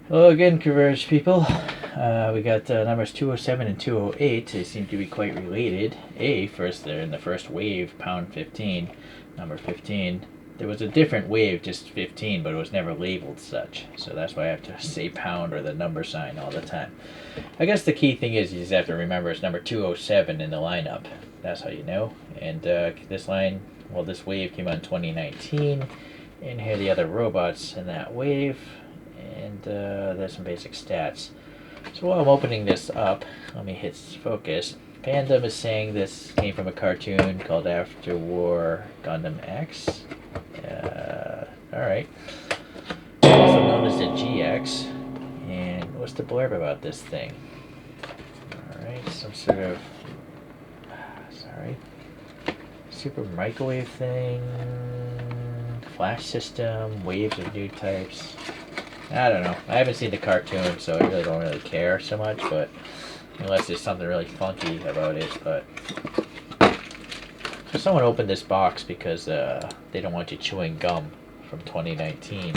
Hello again, Converge people. We got numbers 207 and 208. They seem to be quite related. First, they're in the first wave, pound 15, number 15. There was a different wave, just 15, but it was never labeled such. So that's why I have to say pound or the number sign all the time. I guess the key thing is you just have to remember it's number 207 in the lineup. That's how you know. And this wave came out in 2019. And here are the other robots in that wave. And there's some basic stats. So while I'm opening this up, let me hit focus. Bandai is saying this came from a cartoon called After War Gundam X. Alright. Also known as the GX. And what's the blurb about this thing? Alright, some sort of... super microwave thing. Flash system, waves of new types. I don't know. I haven't seen the cartoon, so I really don't really care so much, but unless there's something really funky about it, but so someone opened this box because they don't want you chewing gum from 2019.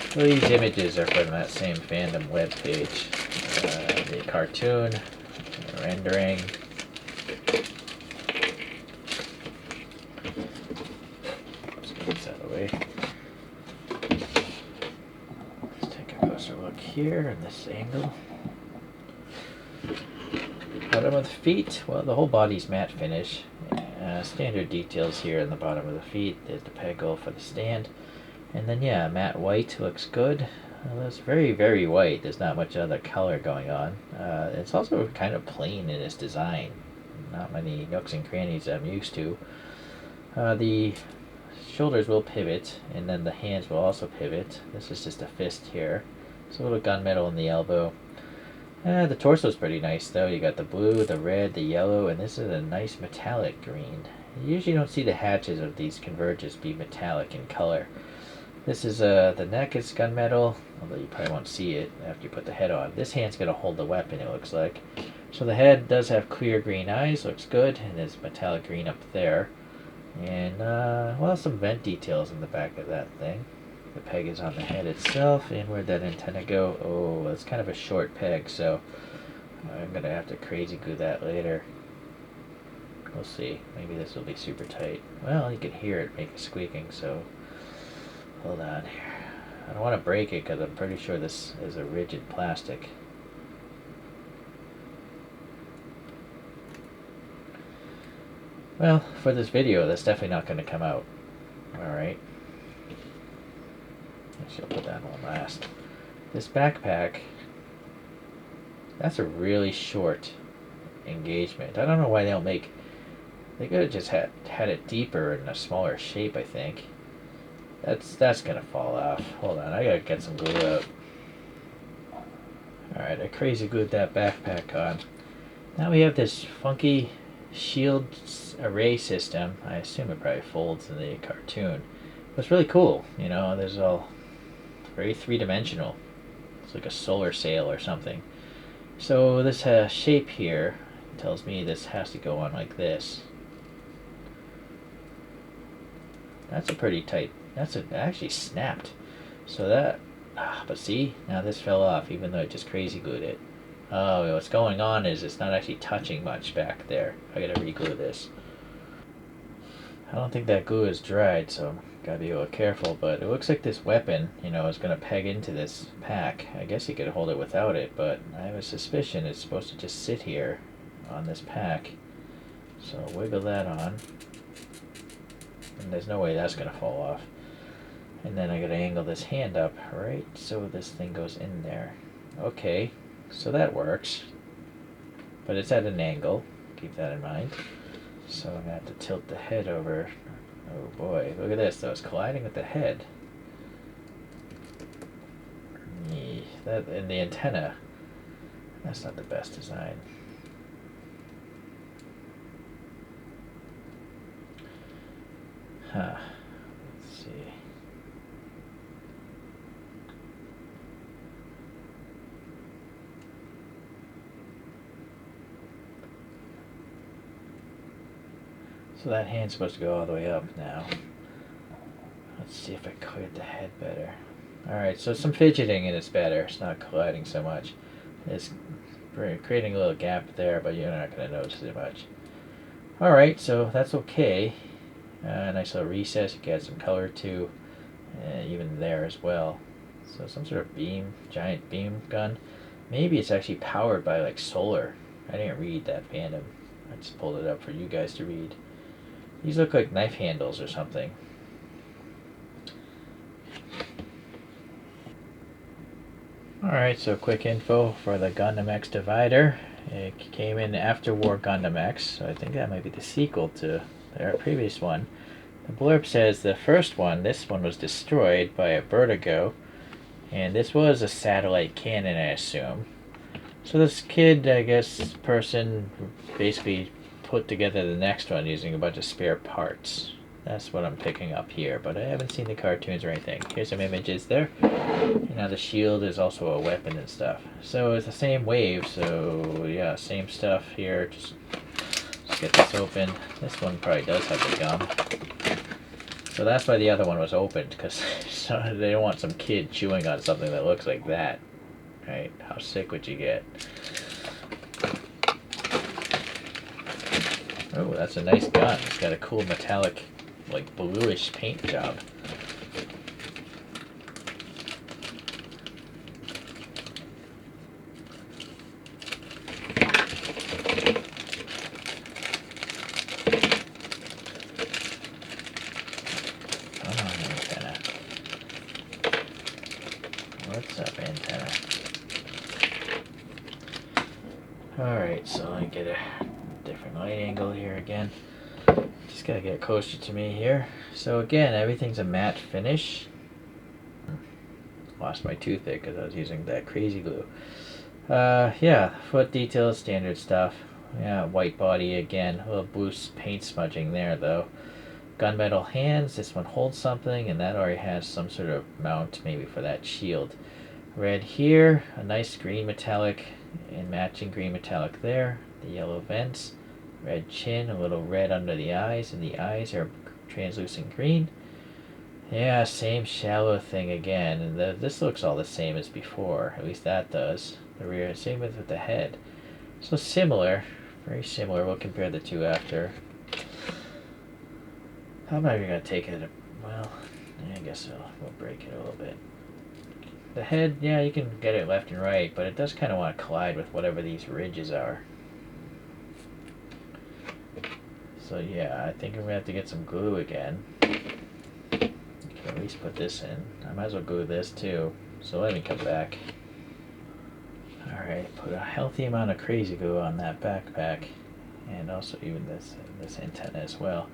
So these images are from that same fandom webpage. The cartoon, rendering. Let's get this out of the way. Let's take a closer look here in this angle. Bottom of the feet, well, the whole body's matte finish. Standard details here in the bottom of the feet. There's the peggle for the stand. And then, yeah, matte white looks good. It's very, very white. There's not much other color going on. It's also kind of plain in its design. Not many nooks and crannies I'm used to. The shoulders will pivot, and then the hands will also pivot. This is just a fist here. It's a little gunmetal in the elbow. The torso's pretty nice, though. You got the blue, the red, the yellow, and this is a nice metallic green. You usually don't see the hatches of these Converges be metallic in color. This is, the neck is gunmetal, although you probably won't see it after you put the head on. This hand's going to hold the weapon, it looks like. So the head does have clear green eyes, looks good, and there's metallic green up there. And, well, some vent details in the back of that thing. The peg is on the head itself, and where'd that antenna go? Oh, it's kind of a short peg, so I'm going to have to crazy glue that later. We'll see. Maybe this will be super tight. Well, you can hear it make a squeaking, so... Hold on here. I don't want to break it because I'm pretty sure this is a rigid plastic. Well, for this video, that's definitely not going to come out. Alright. I shall put that on last. This backpack, that's a really short engagement. I don't know why they don't make... They could have just had it deeper in a smaller shape, I think. That's gonna fall off. Hold on, I gotta get some glue out. Alright, I crazy glued that backpack on. Now we have this funky shield array system. I assume it probably folds in the cartoon. But it's really cool, you know, there's all very three-dimensional. It's like a solar sail or something. So this shape here tells me this has to go on like this. That's a pretty tight... It actually snapped. So that... but see? Now this fell off, even though I just crazy glued it. Oh, what's going on is it's not actually touching much back there. I gotta re-glue this. I don't think that glue is dried, so gotta be a little careful. But it looks like this weapon, you know, is gonna peg into this pack. I guess you could hold it without it, but I have a suspicion it's supposed to just sit here on this pack. So wiggle that on. And there's no way that's gonna fall off. And then I gotta angle this hand up, right? So this thing goes in there. Okay, so that works. But it's at an angle. Keep that in mind. So I'm gonna have to tilt the head over. Oh boy, look at this though, it's colliding with the head. That and the antenna. That's not the best design. Huh. Let's see. So that hand's supposed to go all the way up now. Let's see if I cleared the head better. Alright, so some fidgeting and it's better. It's not colliding so much. It's creating a little gap there, but you're not going to notice it much. Alright, so that's okay. Nice little recess. You can add some color to, even there as well. So some sort of beam, giant beam gun. Maybe it's actually powered by like solar. I didn't read that fandom. I just pulled it up for you guys to read. These look like knife handles or something. Alright, so quick info for the Gundam X divider. It came in after War Gundam X, so I think that might be the sequel to their previous one. The blurb says the first one, this one was destroyed by a Vertigo, and this was a satellite cannon, I assume. So this kid, I guess, person basically put together the next one using a bunch of spare parts. That's what I'm picking up here, but I haven't seen the cartoons or anything. Here's some images there. Now the shield is also a weapon and stuff. So it's the same wave, so yeah, same stuff here. Just get this open. This one probably does have the gum. So that's why the other one was opened, because they don't want some kid chewing on something that looks like that. Right? How sick would you get? Oh, that's a nice gun. It's got a cool metallic, like bluish paint job. Come on, antenna. What's up, antenna? Alright, so let me get a different light angle here again. Just gotta get closer to me here. So again, everything's a matte finish. Lost my toothpick because I was using that crazy glue. Yeah, foot details, standard stuff. Yeah, white body again. A little blue paint smudging there though. Gunmetal hands. This one holds something, and that already has some sort of mount maybe for that shield. Red here, a nice green metallic, and matching green metallic there. The yellow vents. Red chin, a little red under the eyes, and the eyes are translucent green. Yeah, same shallow thing again, and this looks all the same as before, at least that does. The rear, same with the head. So similar, very similar. We'll compare the two after. I'm not even going to take it, well, I guess we'll break it a little bit. The head, yeah, you can get it left and right, but it does kind of want to collide with whatever these ridges are. So yeah, I think I'm going to have to get some glue again. You can at least put this in. I might as well glue this too. So let me come back. Alright, put a healthy amount of crazy glue on that backpack. And also even this antenna as well.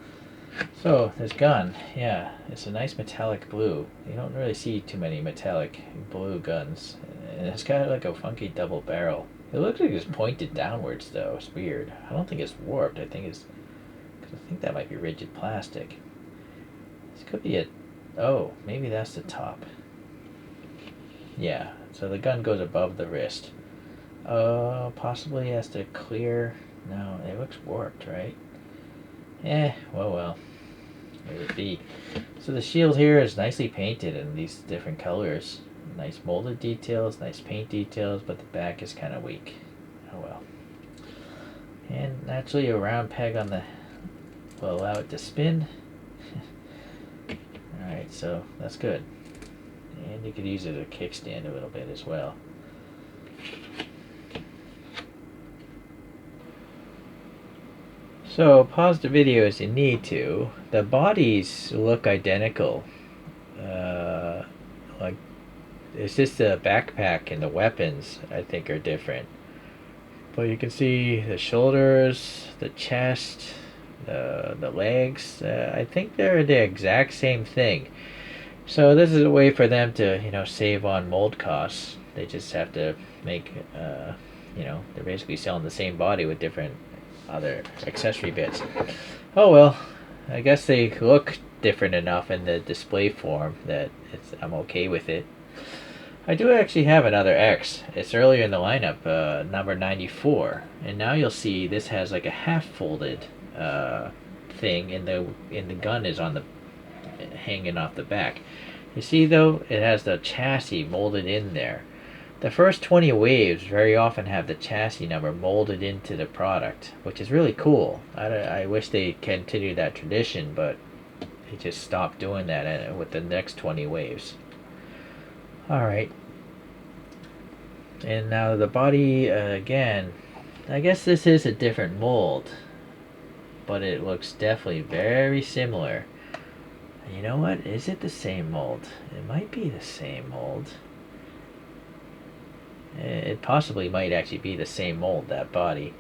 So, this gun, yeah, it's a nice metallic blue. You don't really see too many metallic blue guns. And it's got like a funky double barrel. It looks like it's pointed downwards though. It's weird. I don't think it's warped. I think that might be rigid plastic. This could be oh, maybe that's the top. Yeah, so the gun goes above the wrist. Possibly has to clear. No, it looks warped, right? Well. Let it be. So the shield here is nicely painted in these different colors. Nice molded details, nice paint details, but the back is kind of weak. Oh well. And naturally a round peg on the will allow it to spin. Alright, so that's good. And you could use it as a kickstand a little bit as well. So pause the video as you need to. The bodies look identical. Like it's just the backpack and the weapons I think are different. But you can see the shoulders, the chest, the legs. I think they're the exact same thing. So this is a way for them to save on mold costs. They just have to make they're basically selling the same body with different other accessory bits. Oh well, I guess they look different enough in the display form that I'm okay with it. I do actually have another X. It's earlier in the lineup, number 94, and now you'll see this has like a half folded thing in the gun is on the hanging off the back. You see though, it has the chassis molded in there. The first 20 waves very often have the chassis number molded into the product, which is really cool. I wish they continued that tradition, but they just stopped doing that with the next 20 waves. Alright. And now the body, again, I guess this is a different mold, but it looks definitely very similar. You know what? Is it the same mold? It might be the same mold. It possibly might actually be the same mold, that body.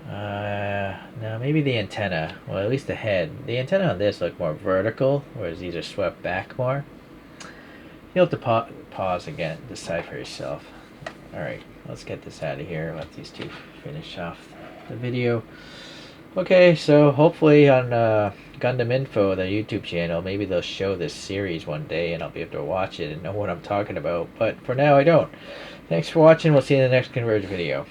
Now maybe the antenna, well at least the head. The antenna on this look more vertical, whereas these are swept back more. You'll have to pause again, decide for yourself. Alright, let's get this out of here. Let these two finish off the video. Okay, so hopefully on Gundam Info, the YouTube channel, maybe they'll show this series one day and I'll be able to watch it and know what I'm talking about. But for now, I don't. Thanks for watching. We'll see you in the next Converge video.